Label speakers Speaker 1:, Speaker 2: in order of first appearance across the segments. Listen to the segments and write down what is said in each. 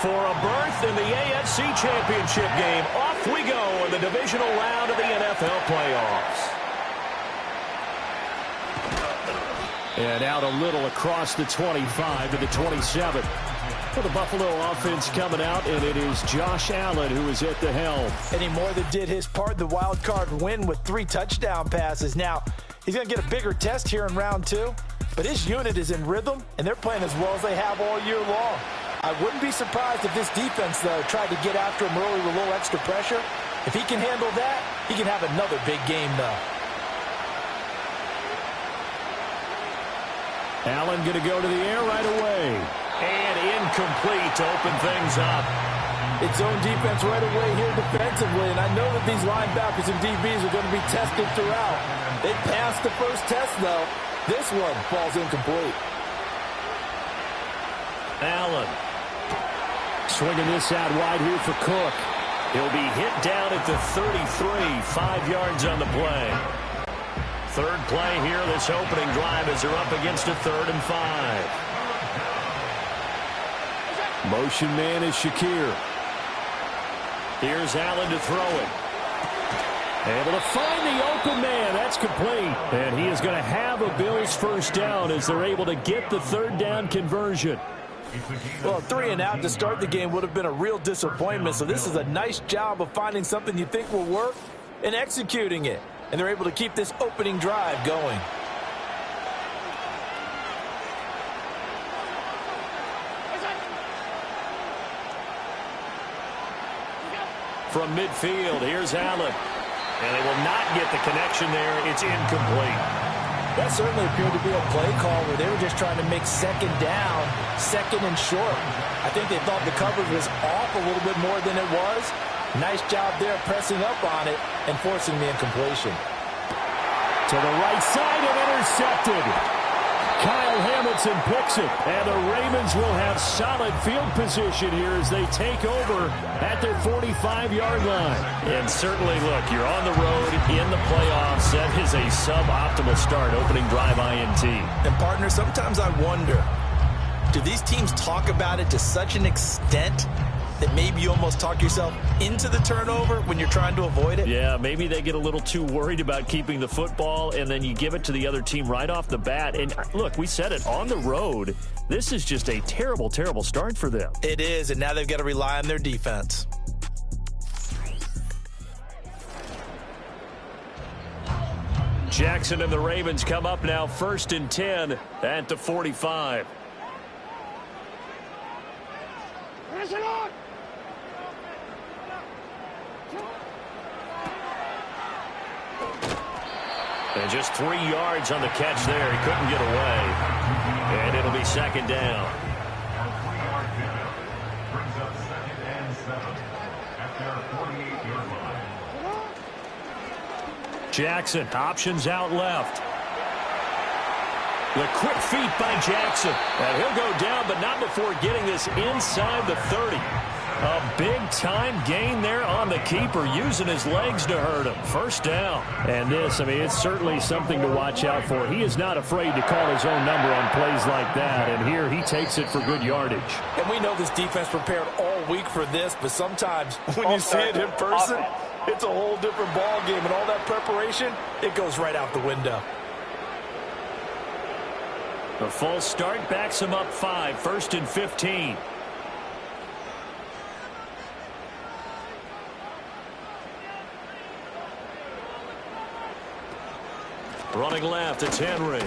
Speaker 1: for a berth in the AFC Championship game. Off we go in the divisional round of the NFL playoffs. And out a little across the 25 to the 27. For the Buffalo offense coming out, and it is Josh Allen who is at the helm.
Speaker 2: And he more than did his part, the wild card win with 3 touchdown passes. Now, he's going to get a bigger test here in round 2, but his unit is in rhythm, and they're playing as well as they have all year long. I wouldn't be surprised if this defense, though, tried to get after him early with a little extra pressure. If he can handle that, he can have another big game, though.
Speaker 1: Allen going to go to the air right away. And incomplete to open things up.
Speaker 2: It's zone defense right away here defensively, and I know that these linebackers and DBs are going to be tested throughout. They passed the first test, though. This one falls incomplete.
Speaker 1: Allen swinging this out wide here for Cook. He'll be hit down at the 33, 5 yards on the play. Third play here, this opening drive as they're up against a 3rd and 5. Motion man is Shakir. Here's Allen to throw it. Able to find the open man. That's complete. And he is going to have a Bills first down as they're able to get the 3rd down conversion.
Speaker 2: Well, 3 and out to start the game would have been a real disappointment. So this is a nice job of finding something you think will work and executing it. And they're able to keep this opening drive going.
Speaker 1: From midfield, here's Allen. And they will not get the connection there. It's incomplete.
Speaker 2: That certainly appeared to be a play call where they were just trying to make 2nd down, 2nd and short. I think they thought the coverage was off a little bit more than it was. Nice job there pressing up on it and forcing the incompletion.
Speaker 1: To the right side and intercepted. Kyle Hamilton picks it, and the Ravens will have solid field position here as they take over at their 45-yard line. And certainly, look, you're on the road in the playoffs. That is a suboptimal start, opening drive INT.
Speaker 2: And, partner, sometimes I wonder, do these teams talk about it to such an extent that maybe you almost talk yourself into the turnover when you're trying to avoid it?
Speaker 1: Yeah, maybe they get a little too worried about keeping the football, and then you give it to the other team right off the bat. And look, we said it, on the road, this is just a terrible, terrible start for them.
Speaker 2: It is, and now they've got to rely on their defense.
Speaker 1: Jackson and the Ravens come up now 1st and 10 at the 45. And just 3 yards on the catch there. He couldn't get away. And it'll be 2nd down.
Speaker 3: Brings up 2nd and 7 at their 48-yard line.
Speaker 1: Jackson, options out left. The quick feet by Jackson. And he'll go down, but not before getting this inside the 30. A big-time gain there on the keeper, using his legs to hurt him. First down. And this, I mean, it's certainly something to watch out for. He is not afraid to call his own number on plays like that. And here he takes it for good yardage.
Speaker 2: And we know this defense prepared all week for this, but sometimes when you see it in person, it's a whole different ball game. And all that preparation, it goes right out the window.
Speaker 1: The false start backs him up 5, 1st and 15. Running left, it's Henry.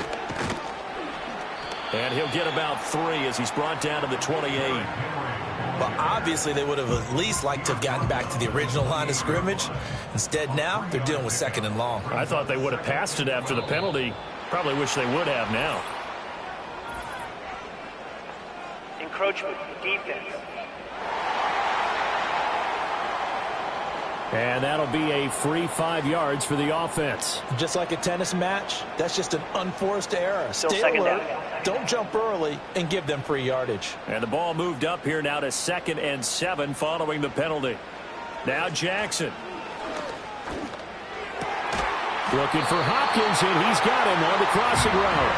Speaker 1: And he'll get about 3 as he's brought down to the 28.
Speaker 2: Well, obviously they would have at least liked to have gotten back to the original line of scrimmage. Instead, now they're dealing with 2nd and long.
Speaker 1: I thought they would have passed it after the penalty. Probably wish they would have now.
Speaker 4: Encroachment, defense.
Speaker 1: And that'll be a free 5 yards for the offense.
Speaker 2: Just like a tennis match, that's just an unforced error.
Speaker 4: Still
Speaker 2: Stay alert,
Speaker 4: down.
Speaker 2: don't jump early, and give them free yardage.
Speaker 1: And the ball moved up here now to 2nd and 7 following the penalty. Now Jackson. Looking for Hopkins, and he's got him on the crossing route.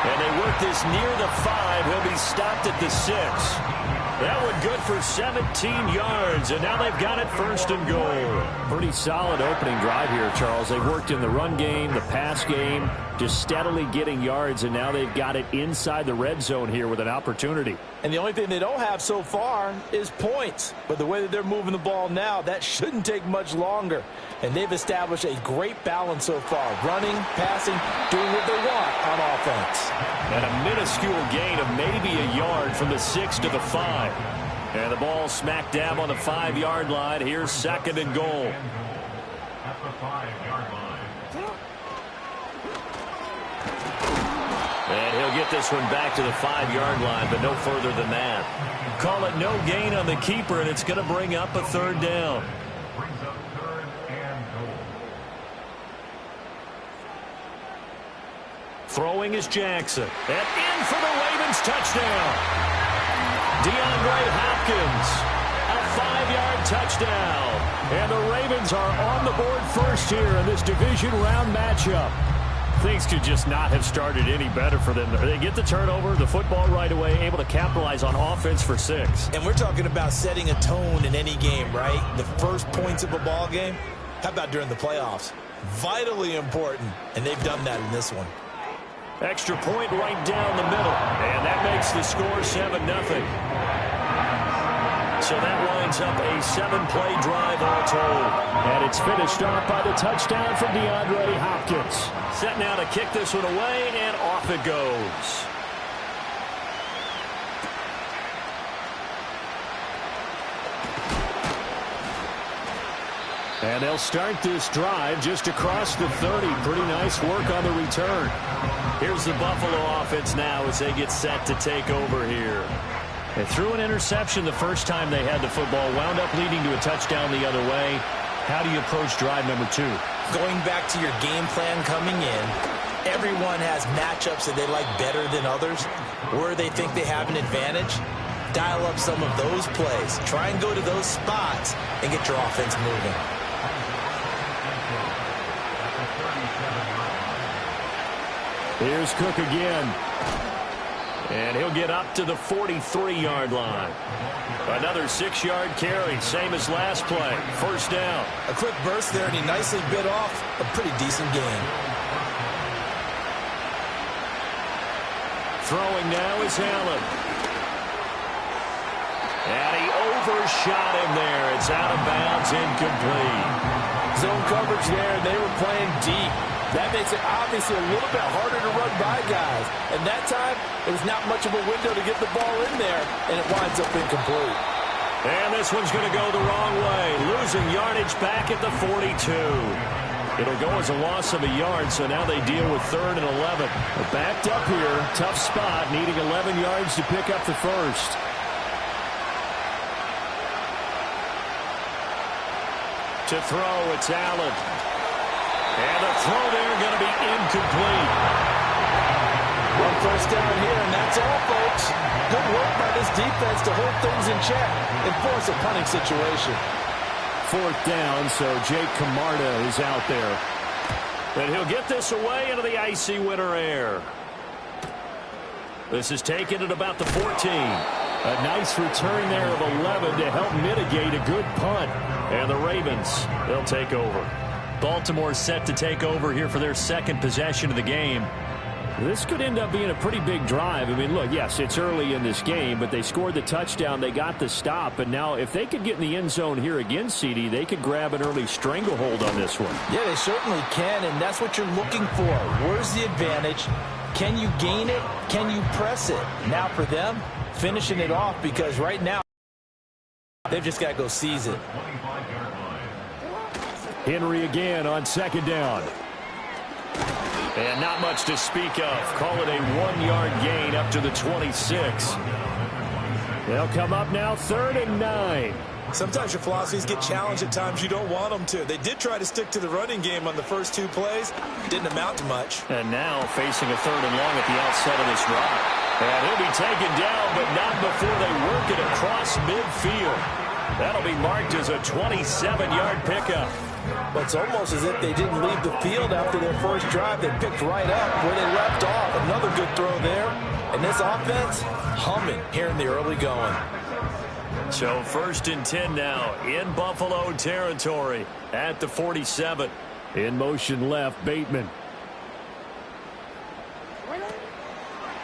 Speaker 1: And they work this near the 5. He'll be stopped at the 6. That one good for 17 yards, and now they've got it first and goal. Pretty solid opening drive here, Charles. They've worked in the run game, the pass game, just steadily getting yards, and now they've got it inside the red zone here with an opportunity.
Speaker 2: And the only thing they don't have so far is points. But the way that they're moving the ball now, that shouldn't take much longer. And they've established a great balance so far. Running, passing, doing what they want on offense.
Speaker 1: And a minuscule gain of maybe a yard from the 6 to the 5. And the ball smack dab on the 5-yard line. Here's second and goal.
Speaker 3: At the 5-yard line.
Speaker 1: And he'll get this one back to the 5-yard line, but no further than that. Call it no gain on the keeper, and it's going to bring up a third down.
Speaker 3: Brings up 3rd and goal.
Speaker 1: Throwing is Jackson. And in for the Ravens touchdown. DeAndre Hopkins, a 5-yard touchdown. And the Ravens are on the board first here in this division round matchup. Things could just not have started any better for them. They get the turnover, the football right away, able to capitalize on offense for 6.
Speaker 2: And we're talking about setting a tone in any game, right? The first points of a ball game. How about during the playoffs? Vitally important, and they've done that in this one.
Speaker 1: Extra point right down the middle, and that makes the score 7-0. So that lines up a 7-play drive all told. And it's finished off by the touchdown from DeAndre Hopkins. Set now to kick this one away, and off it goes. And they'll start this drive just across the 30. Pretty nice work on the return. Here's the Buffalo offense now as they get set to take over here. They threw an interception the first time they had the football, wound up leading to a touchdown the other way. How do you approach drive number 2?
Speaker 2: Going back to your game plan coming in, everyone has matchups that they like better than others, where they think they have an advantage. Dial up some of those plays. Try and go to those spots and get your offense moving.
Speaker 1: Here's Cook again. And he'll get up to the 43-yard line. Another 6-yard carry, same as last play. First down.
Speaker 2: A quick burst there, and he nicely bit off a pretty decent gain.
Speaker 1: Throwing now is Allen. And he overshot him there. It's out of bounds, incomplete.
Speaker 2: Zone coverage there, and they were playing deep. That makes it obviously a little bit harder to run by guys. And that time, it was not much of a window to get the ball in there, and it winds up incomplete.
Speaker 1: And this one's going to go the wrong way. Losing yardage back at the 42. It'll go as a loss of a yard, so now they deal with 3rd and 11. They're backed up here, tough spot, needing 11 yards to pick up the first. To throw, it's Allen. And the throw there going to be incomplete.
Speaker 2: One first down here, and that's all, folks. Good work by this defense to hold things in check and force a punting situation.
Speaker 1: 4th down, so Jake Camarda is out there. And he'll get this away into the icy winter air. This is taken at about the 14. A nice return there of 11 to help mitigate a good punt. And the Ravens, they'll take over. Baltimore set to take over here for their second possession of the game. This could end up being a pretty big drive. I mean, look, yes, it's early in this game, but they scored the touchdown. They got the stop. And now if they could get in the end zone here again, CD, they could grab an early stranglehold on this one.
Speaker 2: Yeah, they certainly can, and that's what you're looking for. Where's the advantage? Can you gain it? Can you press it? Now for them, finishing it off, because right now they've just got to go seize it.
Speaker 1: Henry again on 2nd down. And not much to speak of. Call it a 1-yard gain up to the 26. They'll come up now 3rd and 9.
Speaker 2: Sometimes your philosophies get challenged at times you don't want them to. They did try to stick to the running game on the first 2 plays. Didn't amount to much.
Speaker 1: And now facing a 3rd and long at the outset of this drive. And he'll be taken down, but not before they work it across midfield. That'll be marked as a 27-yard pickup.
Speaker 2: Well, it's almost as if they didn't leave the field after their first drive. They picked right up where they left off. Another good throw there. And this offense, humming here in the early going.
Speaker 1: So 1st and 10 now in Buffalo territory at the 47. In motion left, Bateman.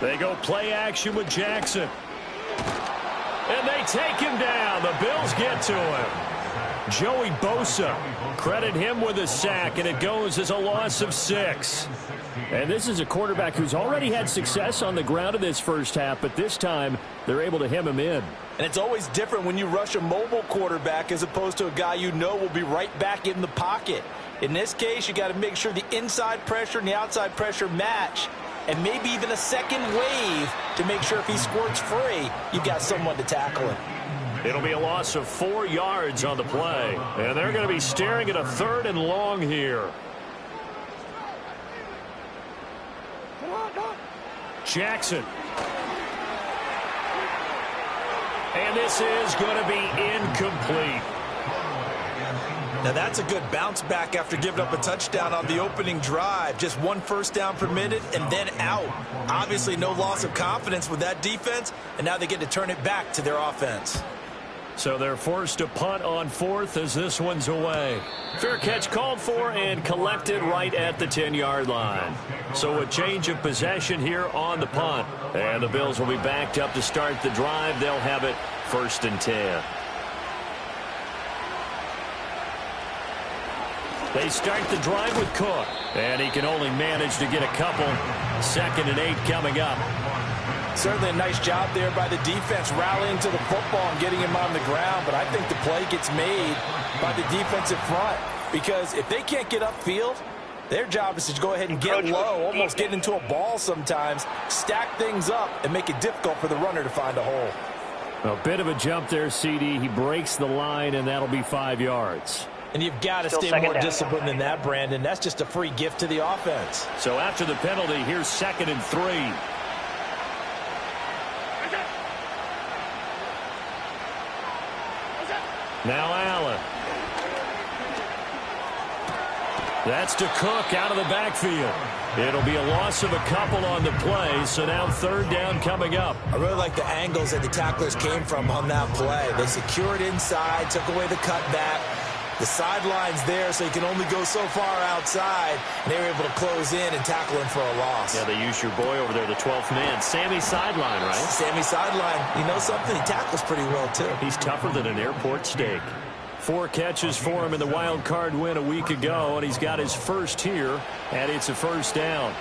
Speaker 1: They go play action with Jackson. And they take him down. The Bills get to him. Joey Bosa, credit him with a sack, and it goes as a loss of 6. And this is a quarterback who's already had success on the ground in this first half, but this time they're able to hem him in.
Speaker 2: And it's always different when you rush a mobile quarterback as opposed to a guy you know will be right back in the pocket. In this case, you got to make sure the inside pressure and the outside pressure match, and maybe even a second wave to make sure if he squirts free, you've got someone to tackle him.
Speaker 1: It'll be a loss of 4 yards on the play, and they're going to be staring at a 3rd and long here. Jackson. And this is going to be incomplete.
Speaker 2: Now that's a good bounce back after giving up a touchdown on the opening drive. Just 1 first down permitted and then out. Obviously no loss of confidence with that defense, and now they get to turn it back to their offense.
Speaker 1: So they're forced to punt on 4th as this one's away. Fair catch called for and collected right at the 10-yard line. So a change of possession here on the punt. And the Bills will be backed up to start the drive. They'll have it 1st and 10. They start the drive with Cook. And he can only manage to get a couple. 2nd and 8 coming up.
Speaker 2: Certainly a nice job there by the defense rallying to the football and getting him on the ground. But I think the play gets made by the defensive front. Because if they can't get upfield, their job is to go ahead and get low, almost get into a ball sometimes, stack things up, and make it difficult for the runner to find a hole.
Speaker 1: A bit of a jump there, CD. He breaks the line, and that'll be 5 yards.
Speaker 2: And you've got to stay more disciplined than that, Brandon. That's just a free gift to the offense.
Speaker 1: So after the penalty, here's 2nd and 3. Now Allen. That's to Cook out of the backfield. It'll be a loss of a couple on the play, so now 3rd down coming up.
Speaker 2: I really like the angles that the tacklers came from on that play. They secured inside, took away the cutback. The sideline's there, so you can only go so far outside, and they were able to close in and tackle him for a loss.
Speaker 1: Yeah, they used your boy over there, the 12th man. Sammy sideline, right?
Speaker 2: Sammy sideline. You know something? He tackles pretty well, too.
Speaker 1: He's tougher than an airport steak. 4 catches for him in the wild card win a week ago, and he's got his first here, and it's a 1st down.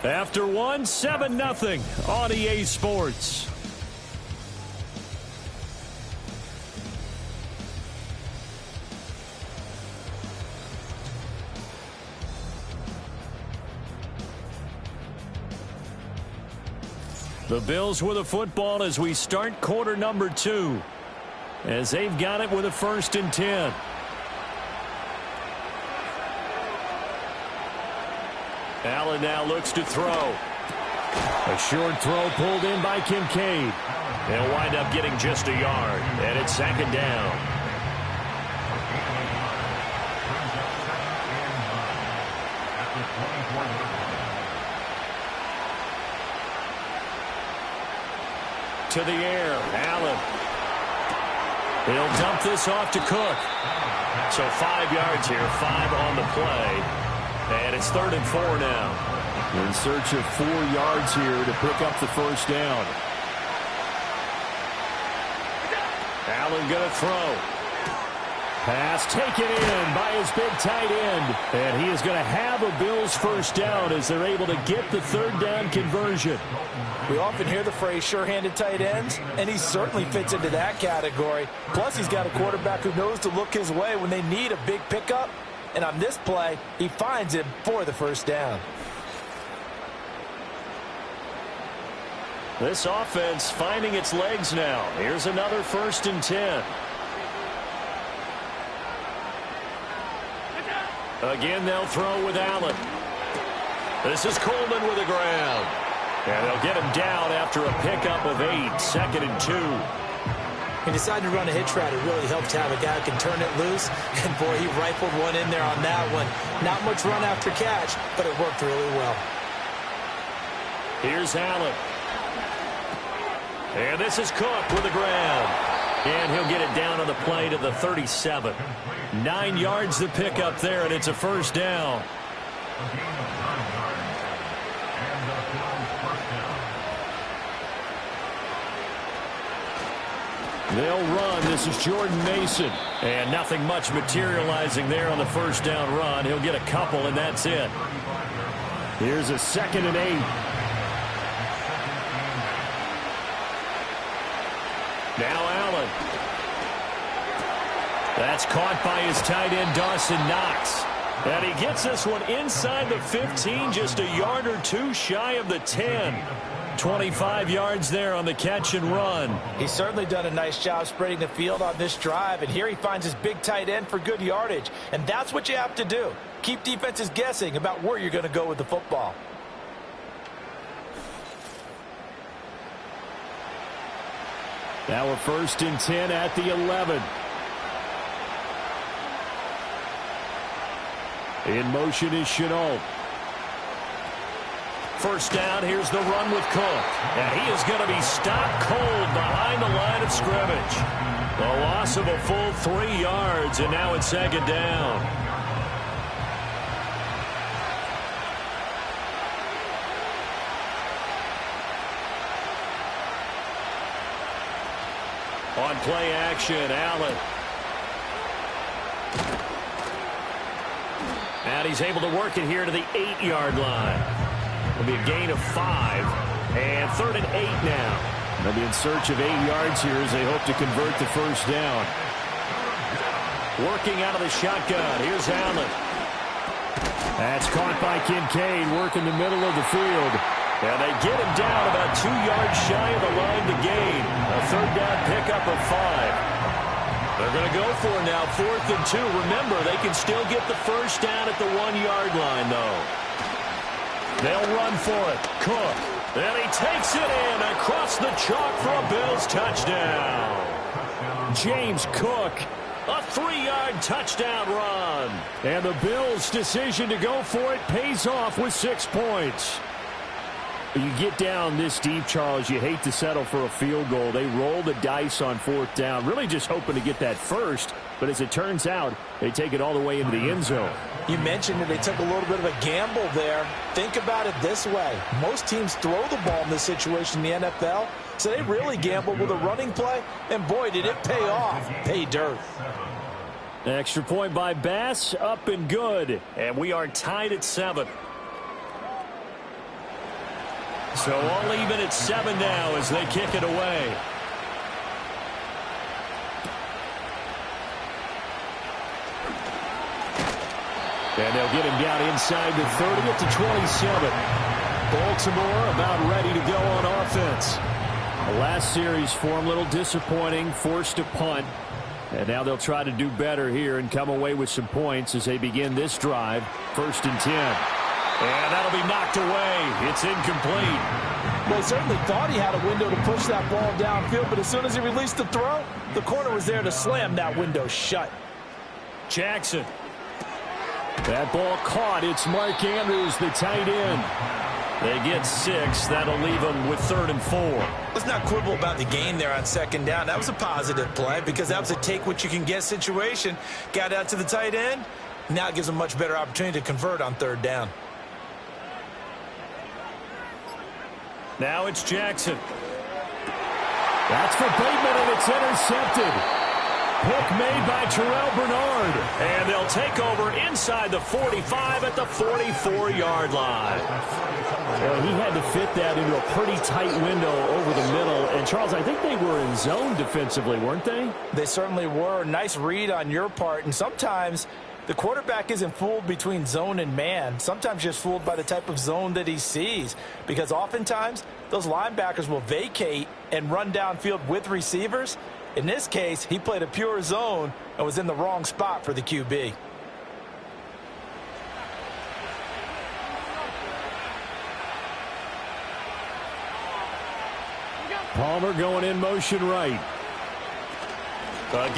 Speaker 1: After 1, 7-0 on EA Sports. The Bills with a football as we start quarter number 2. As they've got it with a 1st and 10. Allen now looks to throw. A short throw pulled in by Kincaid. They'll wind up getting just a yard. And it's 2nd down. To the air, Allen. He'll dump this off to Cook. So 5 yards here, 5 on the play. And it's 3rd and 4 now. In search of 4 yards here to pick up the 1st down. Allen going to throw. Pass taken in by his big tight end. And he is going to have a Bills 1st down as they're able to get the 3rd down conversion.
Speaker 2: We often hear the phrase sure-handed tight ends, and he certainly fits into that category. Plus, he's got a quarterback who knows to look his way when they need a big pickup. And on this play, he finds him for the 1st down.
Speaker 1: This offense finding its legs now. Here's another 1st and 10. Again, they'll throw with Allen. This is Coleman with the ground. And they'll get him down after a pickup of 8, 2nd and 2.
Speaker 2: He decided to run a hitch route. It really helps to have a guy who can turn it loose. And, boy, he rifled one in there on that one. Not much run after catch, but it worked really well.
Speaker 1: Here's Allen. And this is Cook with the grab. And he'll get it down on the play to the 37. 9 yards to pick up there, and it's a first down. They'll run. This is Jordan Mason. And nothing much materializing there on the first down run. He'll get a couple, and that's it. Here's a 2nd and 8. Now Allen. That's caught by his tight end, Dawson Knox. And he gets this one inside the 15, just a yard or two shy of the 10. 25 yards there on the catch and run.
Speaker 2: He's certainly done a nice job spreading the field on this drive, and here he finds his big tight end for good yardage. And that's what you have to do. Keep defenses guessing about where you're going to go with the football.
Speaker 1: Now a 1st and 10 at the 11. In motion is Chenault. First down, here's the run with Cook. And he is going to be stopped cold behind the line of scrimmage. A loss of a full 3 yards, and now it's 2nd down. On play action, Allen. And he's able to work it here to the 8-yard line. It'll be a gain of 5. And 3rd and 8 now. They'll be in search of 8 yards here as they hope to convert the first down. Working out of the shotgun. Here's Allen. That's caught by Kincaid, working the middle of the field. And they get him down about 2 yards shy of the line to gain. A 3rd down pickup of 5. They're going to go for it now, 4th and 2. Remember, they can still get the first down at the 1-yard line, though. They'll run for it. Cook. And he takes it in across the chalk for a Bills touchdown. James Cook. A 3-yard touchdown run. And the Bills' decision to go for it pays off with 6 points. You get down this deep, Charles, you hate to settle for a field goal. They roll the dice on 4th down, really just hoping to get that first. But as it turns out, they take it all the way into the end zone.
Speaker 2: You mentioned that they took a little bit of a gamble there. Think about it this way. Most teams throw the ball in this situation in the NFL, so they really gamble with a running play. And, boy, did it pay off. Pay dirt.
Speaker 1: Extra point by Bass, up and good. And we are tied at 7. So all even at 7 now as they kick it away. And they'll get him down inside the 30 at the 27. Baltimore about ready to go on offense. The last series for him, a little disappointing, forced a punt. And now they'll try to do better here and come away with some points as they begin this drive. 1st and 10. And that'll be knocked away. It's incomplete.
Speaker 2: Well, he certainly thought he had a window to push that ball downfield, but as soon as he released the throw, the corner was there to slam that window shut.
Speaker 1: Jackson. That ball caught. It's Mark Andrews, the tight end. They get 6. That'll leave them with 3rd and 4.
Speaker 2: Let's not quibble about the gain there on 2nd down. That was a positive play because that was a take-what-you-can-get situation. Got out to the tight end. Now it gives them a much better opportunity to convert on 3rd down.
Speaker 1: Now it's Jackson. That's for Bateman, and it's intercepted. Pick made by Terrell Bernard. And they'll take over inside the 45 at the 44-yard line. Well, he had to fit that into a pretty tight window over the middle. And, Charles, I think they were in zone defensively, weren't they?
Speaker 2: They certainly were. Nice read on your part. And sometimes the quarterback isn't fooled between zone and man. Sometimes just fooled by the type of zone that he sees. Because oftentimes those linebackers will vacate and run downfield with receivers. In this case, he played a pure zone and was in the wrong spot for the QB.
Speaker 1: Palmer going in motion right.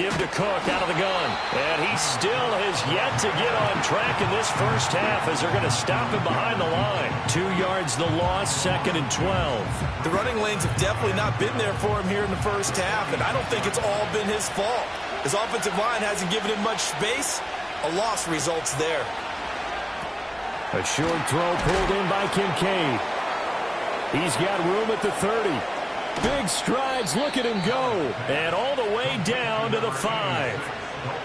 Speaker 1: Give to Cook out of the gun. And he still has yet to get on track in this first half as they're going to stop him behind the line. 2 yards the loss, 2nd and 12.
Speaker 2: The running lanes have definitely not been there for him here in the first half, and I don't think it's all been his fault. His offensive line hasn't given him much space. A loss results there.
Speaker 1: A short throw pulled in by Kincaid. He's got room at the 30. Big strides, look at him go. And all the way down to the 5.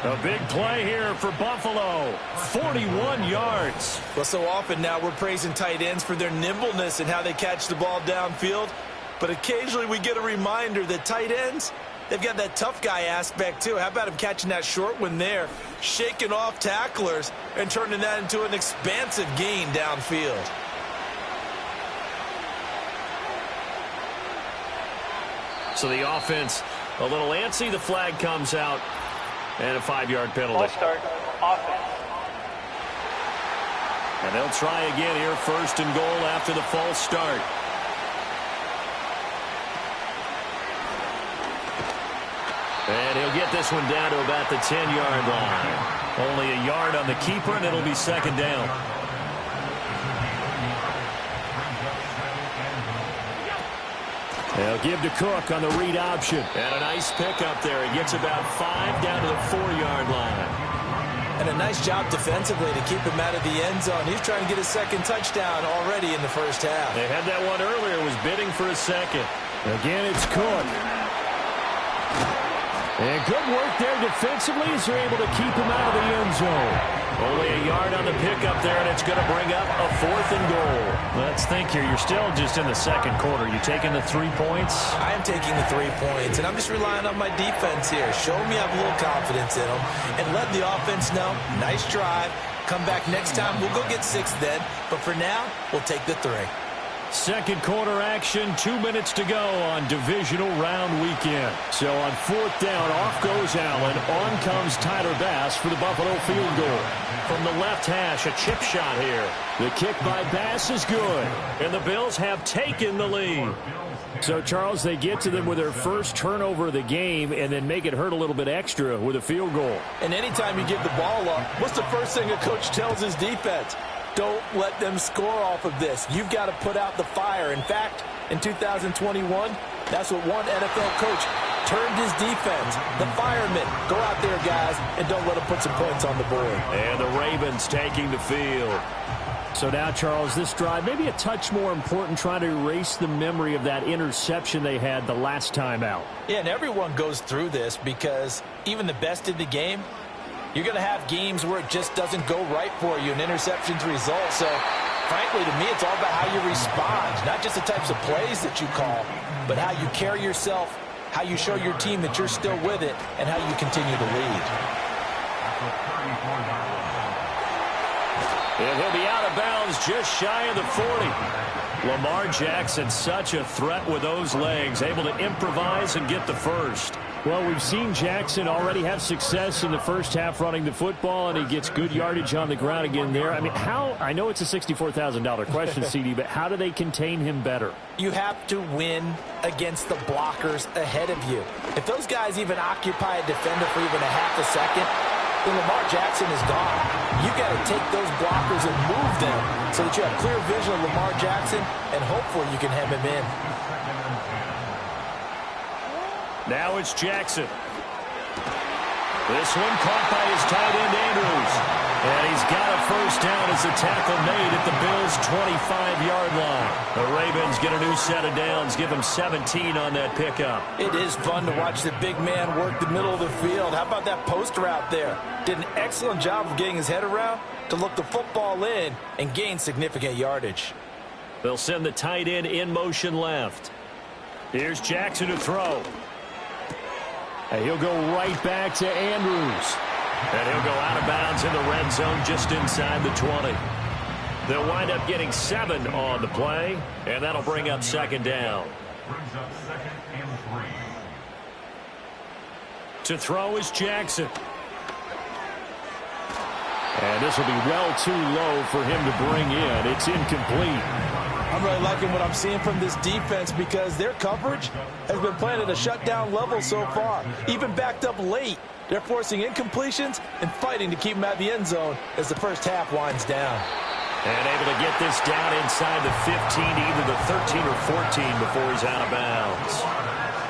Speaker 1: A big play here for Buffalo. 41 yards.
Speaker 2: Well, so often now we're praising tight ends for their nimbleness and how they catch the ball downfield. But occasionally we get a reminder that tight ends, they've got that tough guy aspect too. How about him catching that short one there, shaking off tacklers, and turning that into an expansive gain downfield.
Speaker 1: So the offense a little antsy. The flag comes out and a 5-yard penalty.
Speaker 4: Ball start, offense.
Speaker 1: And they'll try again here, 1st and goal after the false start. And he'll get this one down to about the 10-yard line. Only a yard on the keeper, and it'll be 2nd down. They'll give to Cook on the read option. And a nice pickup there. He gets about 5 down to the 4-yard line.
Speaker 2: And a nice job defensively to keep him out of the end zone. He's trying to get his 2nd touchdown already in the first half.
Speaker 1: They had that one earlier, was bidding for a 2nd. Again, it's Cook. And good work there defensively as they're able to keep him out of the end zone. Only a yard on the pickup there, and it's going to bring up a 4th and goal. Let's think here. You're still just in the 2nd quarter. You taking the 3 points?
Speaker 2: I am taking the 3 points, and I'm just relying on my defense here. Show me I have a little confidence in them, and let the offense know, nice drive. Come back next time. We'll go get 6 then, but for now, we'll take the 3.
Speaker 1: 2nd quarter action, 2 minutes to go on divisional round weekend. So on 4th down, off goes Allen. On comes Tyler Bass for the Buffalo field goal. From the left hash, a chip shot here. The kick by Bass is good. And the Bills have taken the lead. So, Charles, they get to them with their first turnover of the game and then make it hurt a little bit extra with a field goal.
Speaker 2: And anytime you give the ball up, what's the first thing a coach tells his defense? Don't let them score off of this. You've got to put out the fire. In fact, in 2021, that's what one NFL coach turned his defense. The firemen. Go out there, guys, and don't let them put some points on the board.
Speaker 1: And the Ravens taking the field. So now, Charles, this drive maybe a touch more important, trying to erase the memory of that interception they had the last time out.
Speaker 2: Yeah, and everyone goes through this because even the best in the game, you're going to have games where it just doesn't go right for you, and interceptions result. So, frankly, to me, it's all about how you respond, not just the types of plays that you call, but how you carry yourself, how you show your team that you're still with it, and how you continue to lead.
Speaker 1: And he'll be out of bounds just shy of the 40. Lamar Jackson, such a threat with those legs, able to improvise and get the first. Well, we've seen Jackson already have success in the first half running the football, and he gets good yardage on the ground again there. I mean, I know it's a $64,000 question, CD, but how do they contain him better?
Speaker 2: You have to win against the blockers ahead of you. If those guys even occupy a defender for even a half a second, then Lamar Jackson is gone. You've got to take those blockers and move them so that you have clear vision of Lamar Jackson, and hopefully you can hem him in.
Speaker 1: Now it's Jackson. This one caught by his tight end, Andrews. And he's got a first down as the tackle made at the Bills' 25-yard line. The Ravens get a new set of downs, give them 17 on that pickup.
Speaker 2: It is fun to watch the big man work the middle of the field. How about that post route there? Did an excellent job of getting his head around to look the football in and gain significant yardage.
Speaker 1: They'll send the tight end in motion left. Here's Jackson to throw. And he'll go right back to Andrews. And he'll go out of bounds in the red zone just inside the 20. They'll wind up getting 7 on the play, and that'll bring up 2nd down.
Speaker 3: Brings up 2nd and 3.
Speaker 1: To throw is Jackson. And this will be well too low for him to bring in. It's incomplete.
Speaker 2: I'm really liking what I'm seeing from this defense because their coverage has been playing at a shutdown level so far. Even backed up late, they're forcing incompletions and fighting to keep them at the end zone as the first half winds down.
Speaker 1: And able to get this down inside the 15 to either the 13 or 14 before he's out of bounds.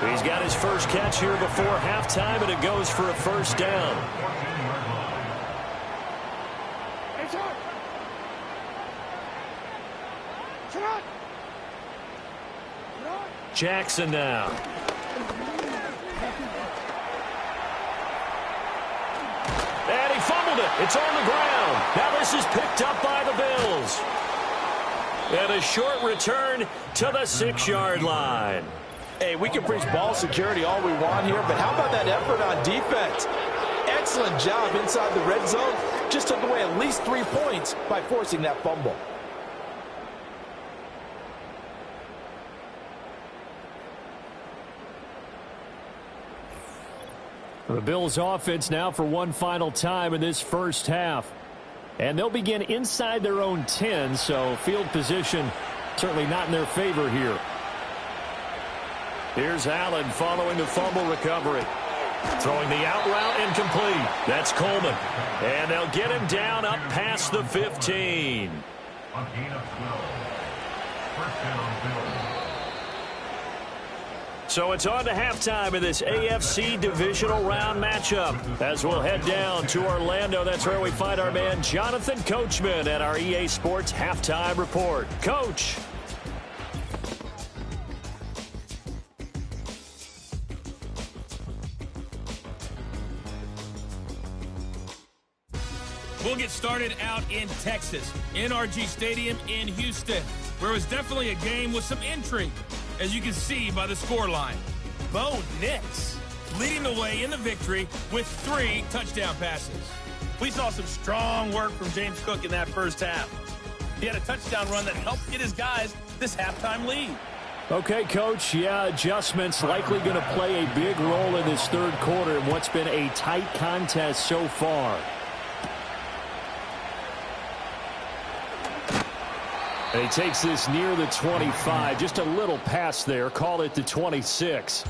Speaker 1: He's got his first catch here before halftime, and it goes for a first down. Jackson now. And he fumbled it. It's on the ground. Now this is picked up by the Bills. And a short return to the 6-yard line.
Speaker 2: Hey, we can preach ball security all we want here, but how about that effort on defense? Excellent job inside the red zone. Just took away at least 3 points by forcing that fumble.
Speaker 1: The Bills offense now for one final time in this first half. And they'll begin inside their own 10, so field position certainly not in their favor here. Here's Allen following the fumble recovery. Throwing the out route incomplete. That's Coleman. And they'll get him down up past the 15.
Speaker 3: A gain of 12. First down, Bills.
Speaker 1: So it's on to halftime in this AFC Divisional Round matchup. As we'll head down to Orlando, that's where we find our man Jonathan Coachman at our EA Sports Halftime Report. Coach.
Speaker 5: We'll get started out in Texas, NRG Stadium in Houston, where it was definitely a game with some intrigue, as you can see by the scoreline. Bo Nix leading the way in the victory with 3 touchdown passes. We saw some strong work from James Cook in that first half. He had a touchdown run that helped get his guys this halftime lead.
Speaker 1: Okay, Coach, yeah, adjustments likely going to play a big role in this third quarter in what's been a tight contest so far. And he takes this near the 25. Just a little pass there. Call it the 26.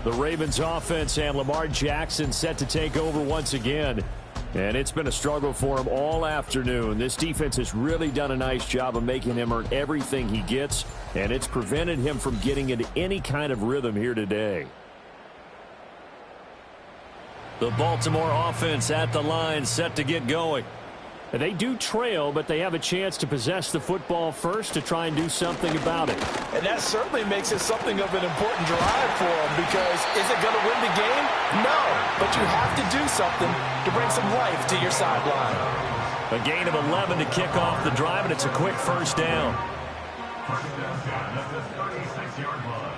Speaker 1: The Ravens offense and Lamar Jackson set to take over once again. And it's been a struggle for him all afternoon. This defense has really done a nice job of making him earn everything he gets. And it's prevented him from getting into any kind of rhythm here today. The Baltimore offense at the line set to get going. They do trail, but they have a chance to possess the football first to try and do something about it.
Speaker 2: And that certainly makes it something of an important drive for them because is it going to win the game? No, but you have to do something to bring some life to your sideline.
Speaker 1: A gain of 11 to kick off the drive, and it's a quick first down.
Speaker 3: First down at the 36-yard line.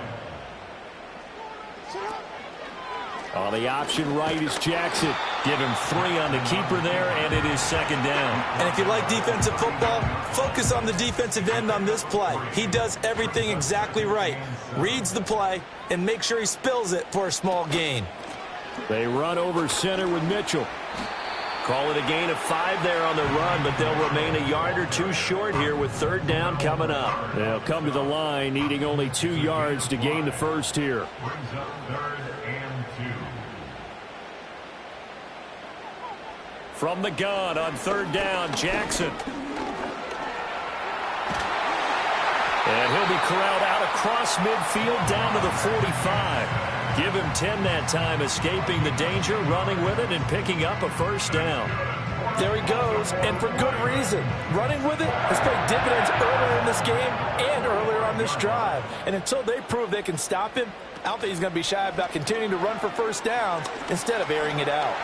Speaker 1: On the option right is Jackson. Give him 3 on the keeper there, and it is second down.
Speaker 2: And if you like defensive football, focus on the defensive end on this play. He does everything exactly right. Reads the play and make sure he spills it for a small gain.
Speaker 1: They run over center with Mitchell. Call it a gain of 5 there on the run, but they'll remain a yard or 2 short here with third down coming up. They'll come to the line needing only 2 yards to gain the first here.
Speaker 3: Brings up 3rd and 2.
Speaker 1: From the gun on third down, Jackson. And he'll be corralled out across midfield down to the 45. Give him 10 that time, escaping the danger, running with it, and picking up a first down.
Speaker 2: There he goes, and for good reason. Running with it has paid dividends earlier in this game and earlier on this drive. And until they prove they can stop him, I don't think he's going to be shy about continuing to run for first downs instead of airing it out.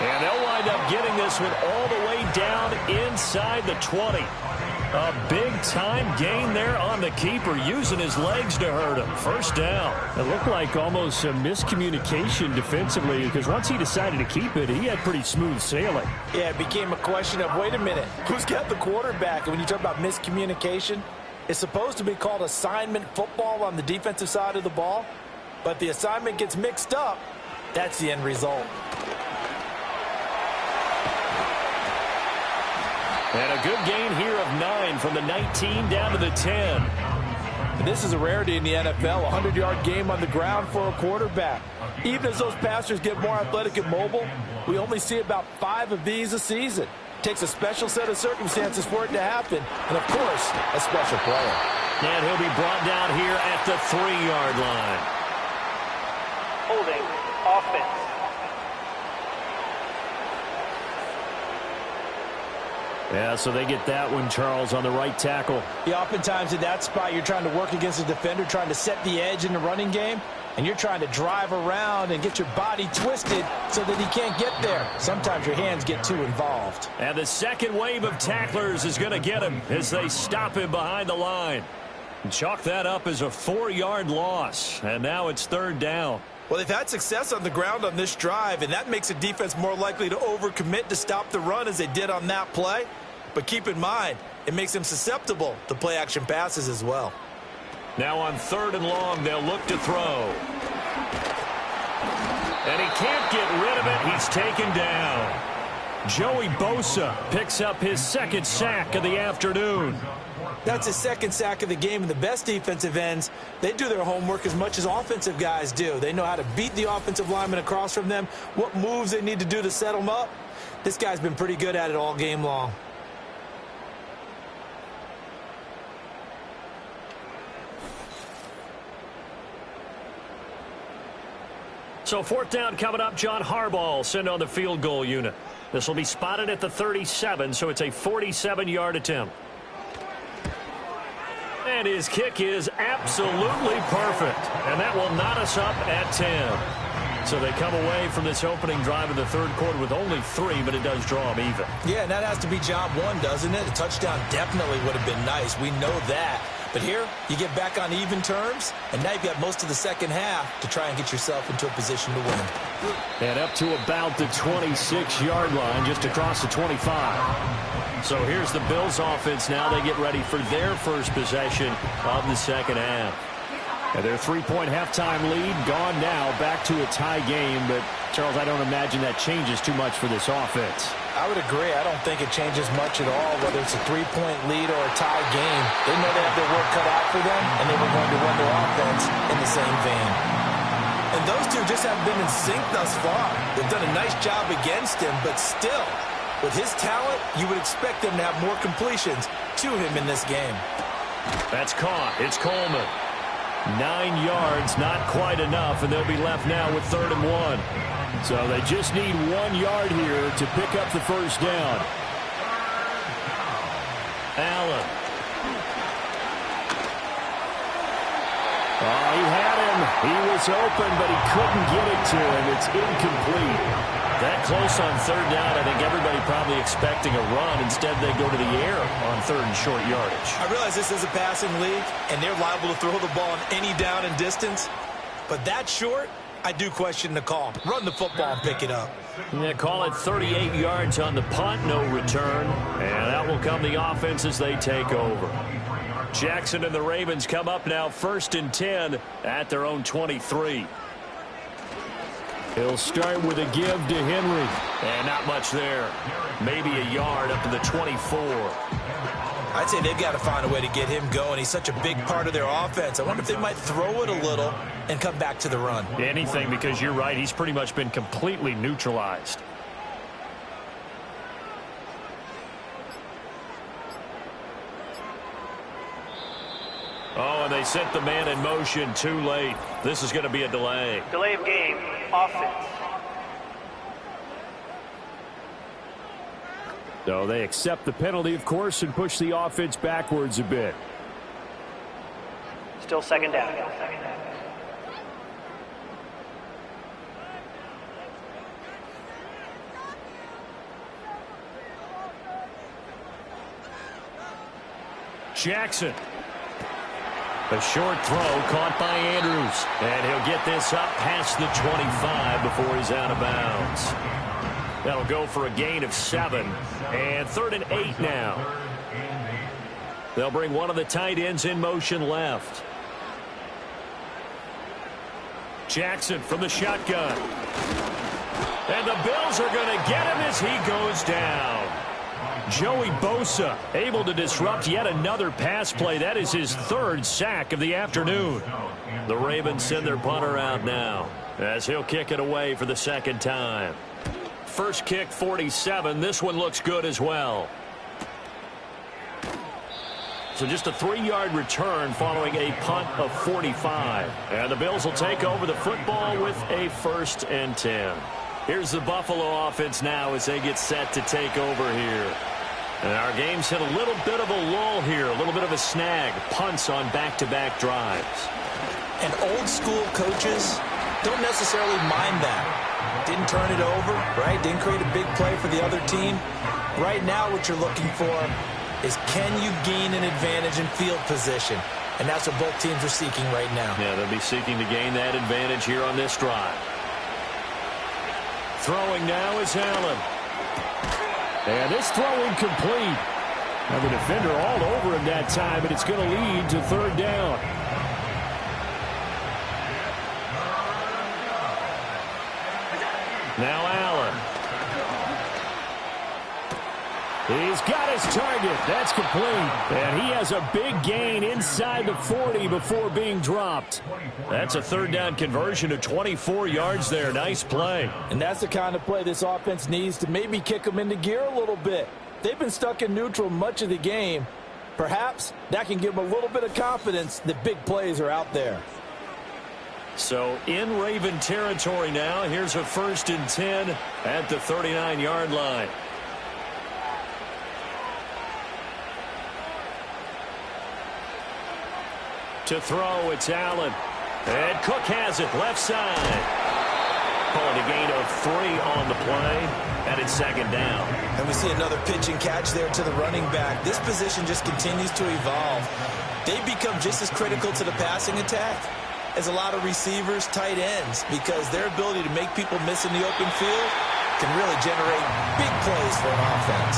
Speaker 1: And they'll wind up getting this one all the way down inside the 20. A big-time gain there on the keeper, using his legs to hurt him. First down. It looked like almost a miscommunication defensively because once he decided to keep it, he had pretty smooth sailing.
Speaker 2: Yeah, it became a question of, wait a minute, who's got the quarterback? And when you talk about miscommunication, it's supposed to be called assignment football on the defensive side of the ball. But the assignment gets mixed up. That's the end result.
Speaker 1: And a good gain here of 9 from the 19 down to the 10.
Speaker 2: And this is a rarity in the NFL, a 100-yard game on the ground for a quarterback. Even as those passers get more athletic and mobile, we only see about 5 of these a season. It takes a special set of circumstances for it to happen, and, of course, a special player.
Speaker 1: And he'll be brought down here at the 3-yard line.
Speaker 4: Holding, offense.
Speaker 1: Yeah, so they get that one, Charles, on the right tackle.
Speaker 2: Yeah, oftentimes in that spot, you're trying to work against a defender, trying to set the edge in the running game, and you're trying to drive around and get your body twisted so that he can't get there. Sometimes your hands get too involved.
Speaker 1: And the second wave of tacklers is going to get him as they stop him behind the line. And chalk that up as a 4-yard loss, and now it's 3rd down.
Speaker 2: Well, they've had success on the ground on this drive, and that makes a defense more likely to overcommit to stop the run as they did on that play. But keep in mind, it makes them susceptible to play-action passes as well.
Speaker 1: Now on 3rd and long, they'll look to throw. And he can't get rid of it. He's taken down. Joey Bosa picks up his 2nd sack of the afternoon.
Speaker 2: That's his 2nd sack of the game, and the best defensive ends, they do their homework as much as offensive guys do. They know how to beat the offensive lineman across from them, what moves they need to do to set them up. This guy's been pretty good at it all game long.
Speaker 1: So 4th down coming up. John Harbaugh sent on the field goal unit. This will be spotted at the 37, so it's a 47-yard attempt. And his kick is absolutely perfect. And that will knot us up at 10. So they come away from this opening drive in the 3rd quarter with only 3, but it does draw them even.
Speaker 2: Yeah, and that has to be job 1, doesn't it? A touchdown definitely would have been nice. We know that. But here, you get back on even terms, and now you've got most of the second half to try and get yourself into a position to win.
Speaker 1: And up to about the 26-yard line, just across the 25. So here's the Bills offense now. They get ready for their first possession of the second half. And their 3-point halftime lead gone now, back to a tie game. But, Charles, I don't imagine that changes too much for this offense.
Speaker 2: I would agree. I don't think it changes much at all, whether it's a 3-point lead or a tie game. They know they have their work cut out for them, and they were going to run their offense in the same vein. And those two just haven't been in sync thus far. They've done a nice job against him, but still, with his talent, you would expect them to have more completions to him in this game.
Speaker 1: That's caught. It's Coleman. 9 yards, not quite enough, and they'll be left now with 3rd and 1. So they just need 1 yard here to pick up the first down. Allen. Oh, he had him. He was open, but he couldn't get it to him. It's incomplete. That close on 3rd down, I think everybody probably expecting a run. Instead, they go to the air on 3rd and short yardage.
Speaker 2: I realize this is a passing league, and they're liable to throw the ball on any down and distance. But that short, I do question the call. Run the football and pick it up.
Speaker 1: Yeah, call it 38 yards on the punt, no return. And out will come the offense as they take over. Jackson and the Ravens come up now 1st and 10 at their own 23. He'll start with a give to Henry. And not much there. Maybe a yard up to the 24.
Speaker 2: I'd say they've got to find a way to get him going. He's such a big part of their offense. I wonder if they might throw it a little and come back to the run.
Speaker 1: Anything, because you're right. He's pretty much been completely neutralized. Oh, and they sent the man in motion too late. This is going to be a delay.
Speaker 4: Delay of game, offense.
Speaker 1: So they accept the penalty, of course, and push the offense backwards a bit.
Speaker 4: Still 2nd down.
Speaker 1: Jackson. A short throw caught by Andrews. And he'll get this up past the 25 before he's out of bounds. That'll go for a gain of 7. And 3rd and 8 now. They'll bring one of the tight ends in motion left. Jackson from the shotgun. And the Bills are going to get him as he goes down. Joey Bosa able to disrupt yet another pass play. That is his third sack of the afternoon. The Ravens send their punter out now as he'll kick it away for the second time. First kick 47. This one looks good as well. So just a 3-yard return following a punt of 45. And the Bills will take over the football with a 1st and 10. Here's the Buffalo offense now as they get set to take over here. And our game's hit a little bit of a lull here, a little bit of a snag. Punts on back-to-back drives.
Speaker 2: And old school coaches don't necessarily mind that. Didn't turn it over, right? Didn't create a big play for the other team. Right now what you're looking for is can you gain an advantage in field position? And that's what both teams are seeking right now.
Speaker 1: Yeah, they'll be seeking to gain that advantage here on this drive. Throwing now is Allen. And this throw incomplete. Now the defender all over him that time, and it's going to lead to 3rd down. Now Allen. He's got his target. That's complete. And he has a big gain inside the 40 before being dropped. That's a 3rd down conversion to 24 yards there. Nice play.
Speaker 2: And that's the kind of play this offense needs to maybe kick them into gear a little bit. They've been stuck in neutral much of the game. Perhaps that can give them a little bit of confidence that big plays are out there.
Speaker 1: So in Raven territory now. Here's a 1st and 10 at the 39-yard line. To throw, it's Allen. And Cook has it left side. Calling a gain of 3 on the play. And it's 2nd down.
Speaker 2: And we see another pitch and catch there to the running back. This position just continues to evolve. They become just as critical to the passing attack as a lot of receivers, tight ends, because their ability to make people miss in the open field can really generate big plays for an offense.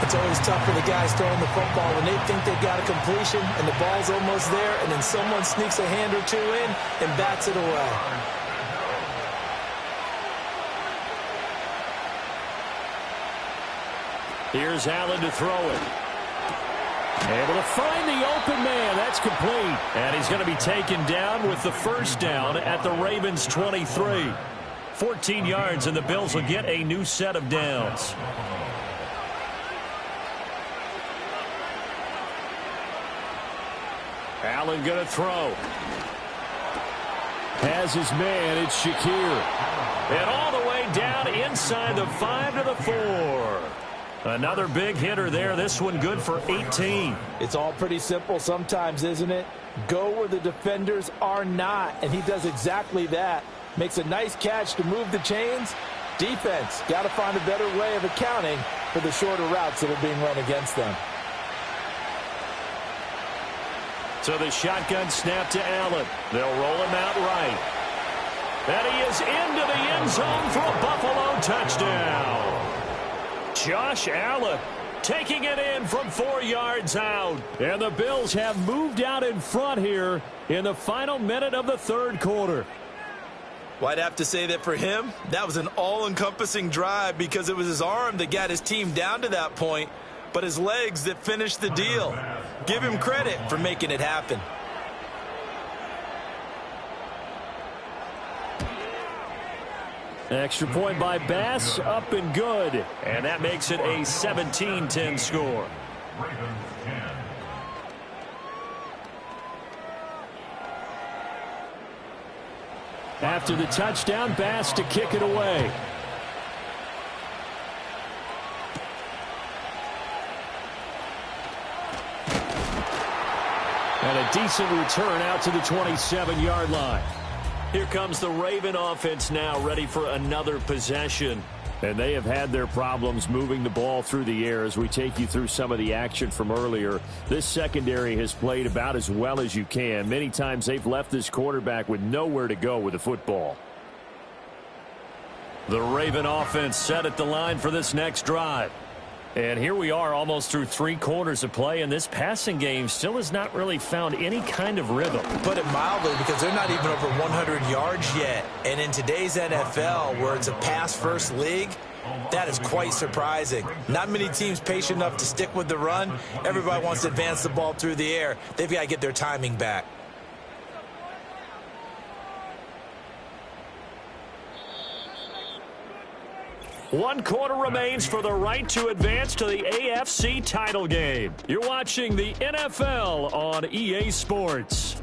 Speaker 2: It's always tough for the guys throwing the football when they think they've got a completion and the ball's almost there, and then someone sneaks a hand or two in and bats it away.
Speaker 1: Here's Allen to throw it. Able to find the open man. That's complete. And he's going to be taken down with the 1st down at the Ravens' 23. 14 yards, and the Bills will get a new set of downs. Allen going to throw. Has his man. It's Shakir. And all the way down inside the 5 to the 4. Another big hitter there. This one good for 18.
Speaker 2: It's all pretty simple sometimes, isn't it? Go where the defenders are not, and he does exactly that. Makes a nice catch to move the chains. Defense got to find a better way of accounting for the shorter routes that are being run against them.
Speaker 1: So the shotgun snap to Allen. They'll roll him out right. And he is into the end zone for a Buffalo touchdown. Josh Allen taking it in from 4 yards out. And the Bills have moved out in front here in the final minute of the 3rd quarter.
Speaker 2: Well, I'd have to say that for him, that was an all-encompassing drive because it was his arm that got his team down to that point, but his legs that finished the deal. Give him credit for making it happen.
Speaker 1: Extra point by Bass, up and good. And that makes it a 17-10 score.
Speaker 3: Ravens 10.
Speaker 1: After the touchdown, Bass to kick it away. And a decent return out to the 27-yard line. Here comes the Raven offense now, ready for another possession. And they have had their problems moving the ball through the air as we take you through some of the action from earlier. This secondary has played about as well as you can. Many times they've left this quarterback with nowhere to go with the football. The Raven offense set at the line for this next drive. And here we are almost through 3 quarters of play, and this passing game still has not really found any kind of rhythm.
Speaker 2: Put it mildly, because they're not even over 100 yards yet. And in today's NFL, where it's a pass-first league, That is quite surprising. Not many teams patient enough to stick with the run. Everybody wants to advance the ball through the air. They've got to get their timing back.
Speaker 1: One quarter remains for the right to advance to the AFC title game. You're watching the NFL on EA Sports.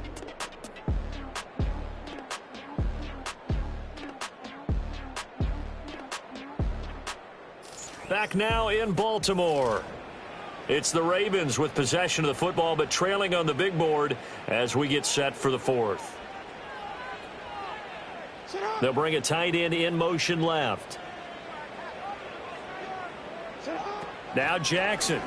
Speaker 1: Back now in Baltimore. It's the Ravens with possession of the football, but trailing on the big board as we get set for the fourth. They'll bring a tight end in motion left. Now Jackson.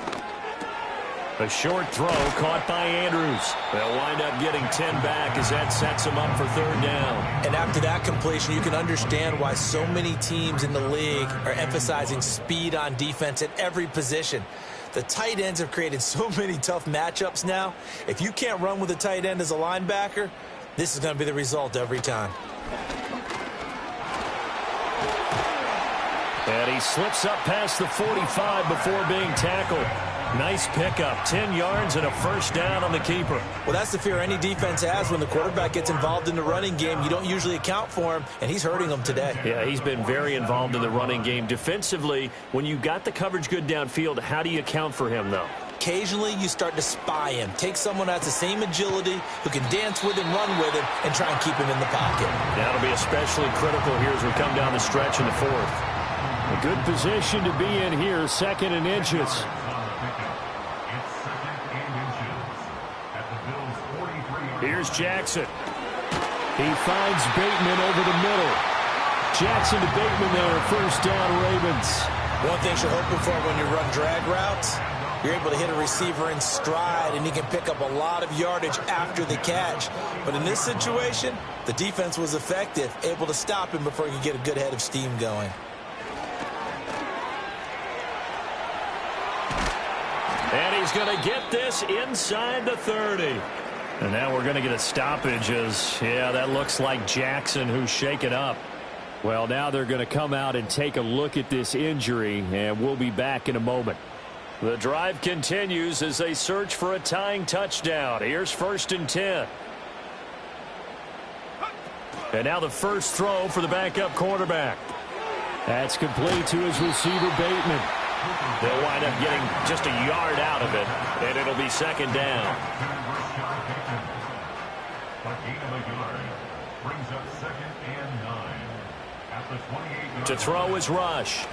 Speaker 1: A short throw caught by Andrews. They'll wind up getting 10 back as that sets them up for third down.
Speaker 2: And after that completion, you can understand why so many teams in the league are emphasizing speed on defense at every position. The tight ends have created so many tough matchups now. If you can't run with a tight end as a linebacker, this is going to be the result every time.
Speaker 1: And he slips up past the 45 before being tackled. Nice pickup, 10 yards and a first down on the keeper.
Speaker 2: Well, that's the fear any defense has when the quarterback gets involved in the running game. You don't usually account for him, and he's hurting them today.
Speaker 1: Yeah, he's been very involved in the running game. Defensively, when you got the coverage good downfield, how do you account for him, though?
Speaker 2: Occasionally, you start to spy him. Take someone who has the same agility, who can dance with him, run with him, and try and keep him in the pocket.
Speaker 1: That'll be especially critical here as we come down the stretch in the fourth. A good position to be in here, second and inches. Here's Jackson. He finds Bateman over the middle. Jackson to Bateman there, first down Ravens.
Speaker 2: One thing you're hoping for when you run drag routes, you're able to hit a receiver in stride, and he can pick up a lot of yardage after the catch. But in this situation, the defense was effective, able to stop him before he could get a good head of steam going.
Speaker 1: And he's going to get this inside the 30. And now we're going to get a stoppage as, yeah, that looks like Jackson who's shaken up. Well, now they're going to come out and take a look at this injury, and we'll be back in a moment. The drive continues as they search for a tying touchdown. Here's first and 10. And now the first throw for the backup quarterback. That's complete to his receiver, Bateman. They'll wind up getting just a yard out of it, and it'll be second down. To throw is Rush.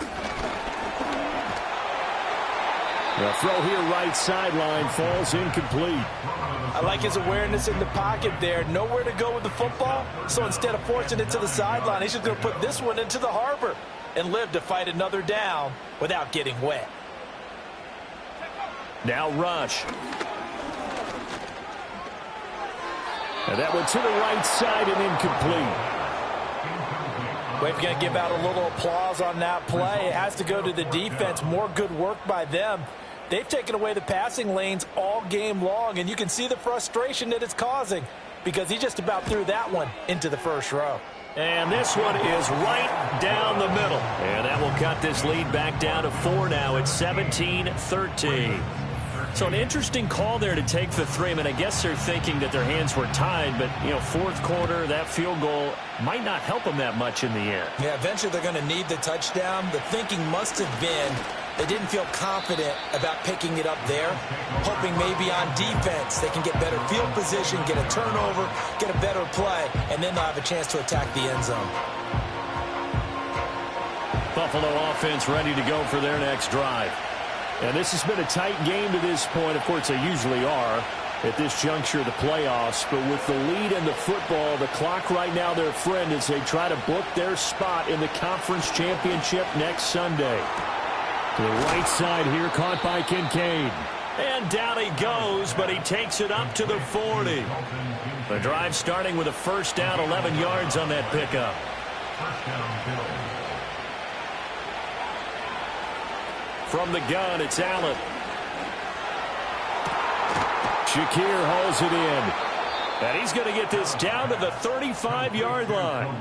Speaker 1: The throw here right sideline falls incomplete.
Speaker 2: I like his awareness in the pocket there. Nowhere to go with the football. So instead of forcing it to the sideline, he's just going to put this one into the harbor and live to fight another down without getting wet.
Speaker 1: Now Rush. And that one to the right side and incomplete.
Speaker 2: We're going to give out a little applause on that play. It has to go to the defense. More good work by them. They've taken away the passing lanes all game long, and you can see the frustration that it's causing because he just about threw that one into the first row.
Speaker 1: And this one is right down the middle. And that will cut this lead back down to 4 now. It's 17-13. So an interesting call there to take the 3. I mean, I guess they're thinking that their hands were tied, but, you know, fourth quarter, that field goal might not help them that much in the end.
Speaker 2: Yeah, eventually they're going to need the touchdown. The thinking must have been they didn't feel confident about picking it up there, hoping maybe on defense they can get better field position, get a turnover, get a better play, and then they'll have a chance to attack the end zone.
Speaker 1: Buffalo offense ready to go for their next drive. And this has been a tight game to this point. Of course, they usually are at this juncture of the playoffs. But with the lead in the football, the clock right now their friend as they try to book their spot in the conference championship next Sunday. To the right side here, caught by Kincaid. And down he goes, but he takes it up to the 40. The drive starting with a first down, 11 yards on that pickup. From the gun, it's Allen. Shakir hauls it in. And he's going to get this down to the 35-yard line.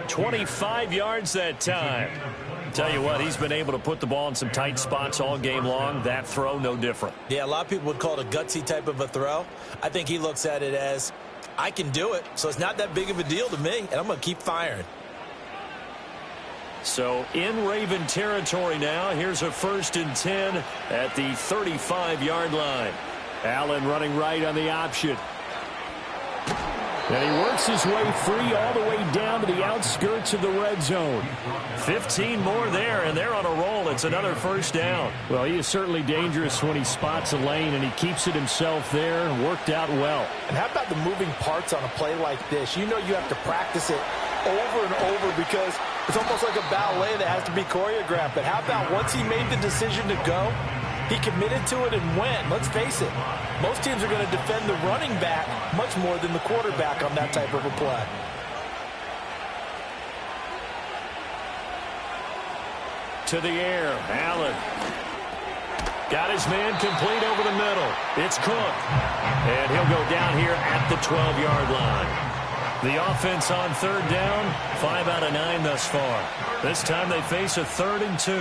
Speaker 1: 25 yards that time. Tell you what, he's been able to put the ball in some tight spots all game long. That throw, no different.
Speaker 2: Yeah, a lot of people would call it a gutsy type of a throw. I think he looks at it as, I can do it, so it's not that big of a deal to me, and I'm going to keep firing.
Speaker 1: So in Raven territory now, here's a 1st and 10 at the 35-yard line. Allen running right on the option. And he works his way free all the way down to the outskirts of the red zone. 15 more there, and they're on a roll. It's another 1st down. Well, he is certainly dangerous when he spots a lane, and he keeps it himself there. Worked out well.
Speaker 2: And how about the moving parts on a play like this? You know you have to practice it over and over because it's almost like a ballet that has to be choreographed. But how about once he made the decision to go, he committed to it and went. Let's face it, most teams are going to defend the running back much more than the quarterback on that type of a play.
Speaker 1: To the air, Allen. Got his man complete over the middle. It's Cook. And he'll go down here at the 12-yard line. The offense on 3rd down, 5 out of 9 thus far. This time they face a 3rd and 2.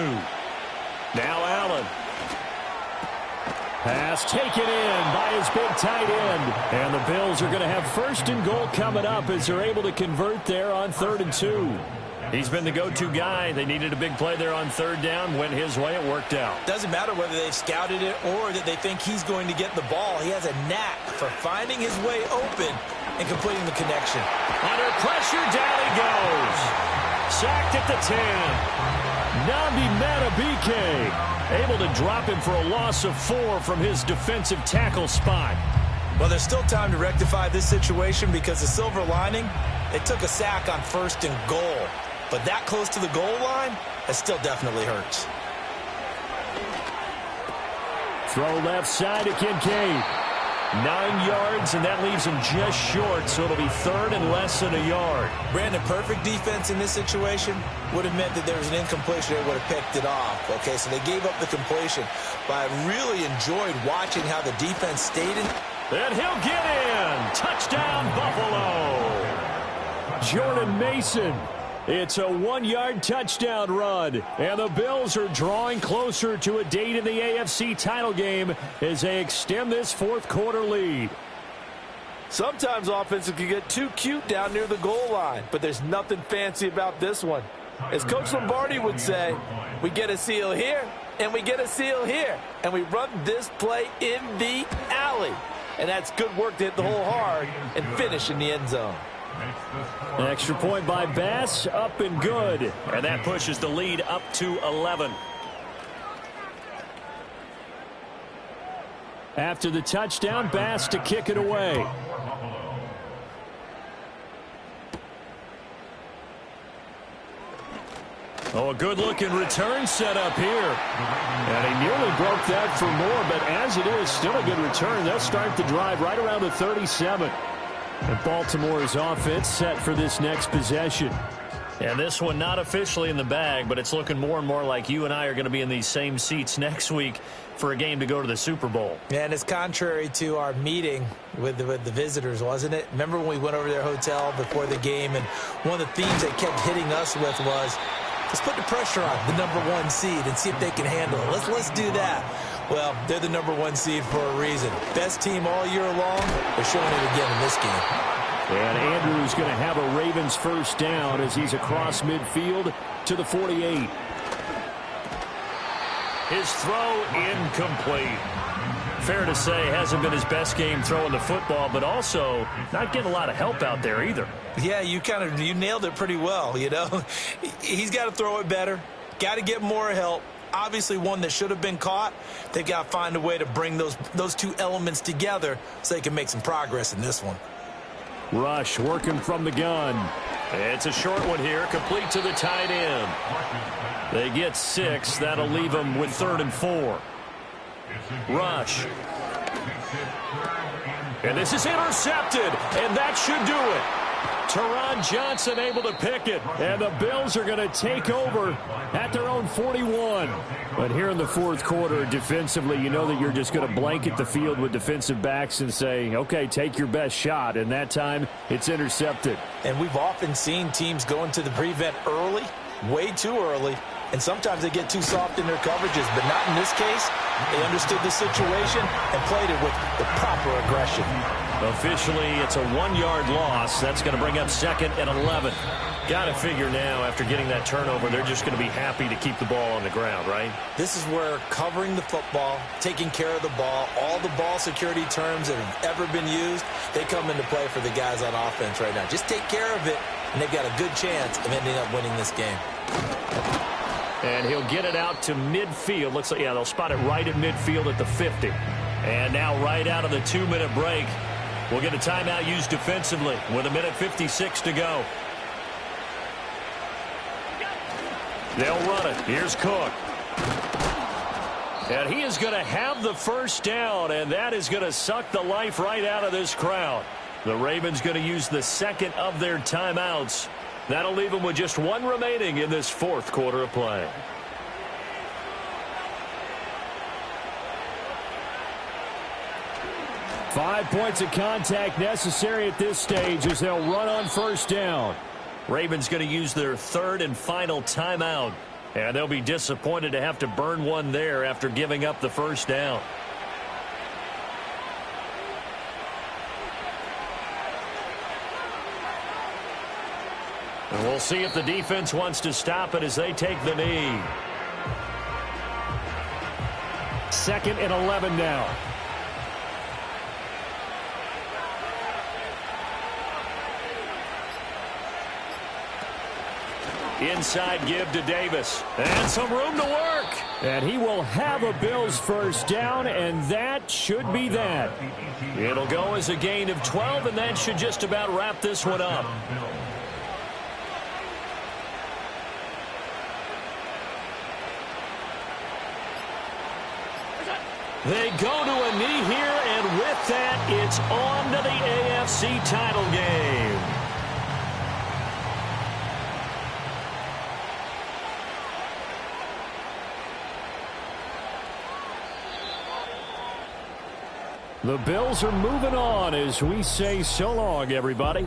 Speaker 1: Now Allen. Pass taken in by his big tight end. And the Bills are going to have 1st and goal coming up as they're able to convert there on 3rd and 2. He's been the go-to guy. They needed a big play there on 3rd down. Went his way. It worked out.
Speaker 2: Doesn't matter whether they've scouted it or that they think he's going to get the ball. He has a knack for finding his way open and completing the connection.
Speaker 1: Under pressure, down he goes. Sacked at the 10. Nabi Matabike able to drop him for a loss of 4 from his defensive tackle spot.
Speaker 2: Well, there's still time to rectify this situation because the silver lining, they took a sack on 1st and goal. But that close to the goal line, that still definitely hurts.
Speaker 1: Throw left side to Kincaid. 9 yards, and that leaves him just short, so it'll be 3rd and less than a yard.
Speaker 2: Brandon, perfect defense in this situation would have meant that there was an incompletion. They would have picked it off. Okay, so they gave up the completion. But I really enjoyed watching how the defense stayed in.
Speaker 1: And he'll get in. Touchdown, Buffalo. Jordan Mason. It's a 1-yard touchdown run, and the Bills are drawing closer to a date in the AFC title game as they extend this 4th quarter lead.
Speaker 2: Sometimes offenses can get too cute down near the goal line, but there's nothing fancy about this one. As Coach Lombardi would say, we get a seal here, and we get a seal here, and we run this play in the alley. And that's good work to hit the hole hard and finish in the end zone.
Speaker 1: An extra point by Bass, up and good. And that pushes the lead up to 11. After the touchdown, Bass to kick it away. Oh, a good-looking return set up here. And he nearly broke that for more, but as it is, still a good return. They'll start the drive right around the 37. And Baltimore's offense set for this next possession. And this one not officially in the bag, but it's looking more and more like you and I are going to be in these same seats next week for a game to go to the Super Bowl.
Speaker 2: And it's contrary to our meeting with the visitors, wasn't it? Remember when we went over to their hotel before the game, and one of the themes they kept hitting us with was, let's put the pressure on the #1 seed and see if they can handle it. Let's do that. Well, they're the #1 seed for a reason. Best team all year long. They're showing it again in this game.
Speaker 1: And Andrews going to have a Ravens 1st down as he's across midfield to the 48. His throw incomplete. Fair to say, hasn't been his best game throwing the football, but also not getting a lot of help out there either.
Speaker 2: Yeah, you nailed it pretty well, you know. He's got to throw it better. Got to get more help. Obviously one that should have been caught. They've got to find a way to bring those two elements together so they can make some progress in this one.
Speaker 1: Rush working from the gun. It's a short one here, complete to the tight end. They get 6. That'll leave them with 3rd and 4. Rush. And this is intercepted, and that should do it. Teron Johnson able to pick it, and the Bills are going to take over at their own 41. But here in the 4th quarter, defensively, you know that you're just going to blanket the field with defensive backs and say, okay, take your best shot. And that time, it's intercepted.
Speaker 2: And we've often seen teams go into the prevent early, way too early, and sometimes they get too soft in their coverages, but not in this case. They understood the situation and played it with the proper aggression.
Speaker 1: Officially, it's a 1-yard loss. That's going to bring up 2nd and 11. Got to figure now, after getting that turnover, they're just going to be happy to keep the ball on the ground, right?
Speaker 2: This is where covering the football, taking care of the ball, all the ball security terms that have ever been used, they come into play for the guys on offense right now. Just take care of it, and they've got a good chance of ending up winning this game.
Speaker 1: And he'll get it out to midfield. Looks like, yeah, they'll spot it right at midfield at the 50. And now right out of the 2-minute break, we'll get a timeout used defensively with 1:56 to go. They'll run it. Here's Cook. And he is going to have the first down, and that is going to suck the life right out of this crowd. The Ravens going to use the second of their timeouts. That'll leave them with just 1 remaining in this 4th quarter of play.
Speaker 6: Five points of contact necessary at this stage as they'll run on first down.
Speaker 1: Ravens going to use their 3rd and final timeout. And they'll be disappointed to have to burn one there after giving up the first down. And we'll see if the defense wants to stop it as they take the knee.
Speaker 6: 2nd and 11 now.
Speaker 1: Inside give to Davis. And some room to work.
Speaker 6: And he will have a Bills first down, and that should be that.
Speaker 1: It'll go as a gain of 12, and that should just about wrap this one up. They go to a knee here, and with that, it's on to the AFC title game.
Speaker 6: The Bills are moving on as we say so long, everybody.